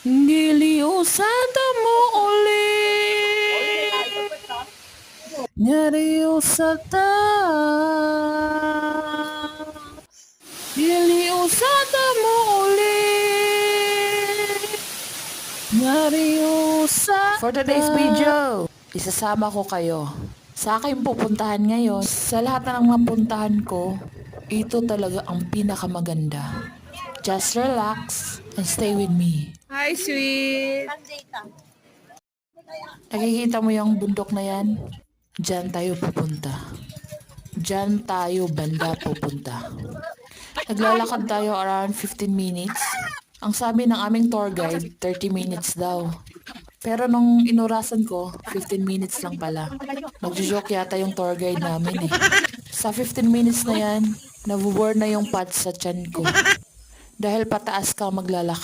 Niliusada mo ulit, nariusada. Niliusada mo ulit, nariusada. For today's video, isasama ko kayo sa aking pupuntahan ngayon. Sa lahat na ng napuntahan ko, ito talaga ang pinakamaganda. Just relax and stay with me. Hi, sweet. Nakikita mo yung bundok na yan? Diyan tayo pupunta. Diyan tayo banda pupunta. Naglalakad tayo around 15 minutes. Ang sabi ng aming tour guide, 30 minutes daw. Pero nung inurasan ko, 15 minutes lang pala. Nagjo-joke yata yung tour guide namin eh. Sa 15 minutes na yan, nabuburn na yung pads sa tiyan ko. Dahil pataas ka maglalakad.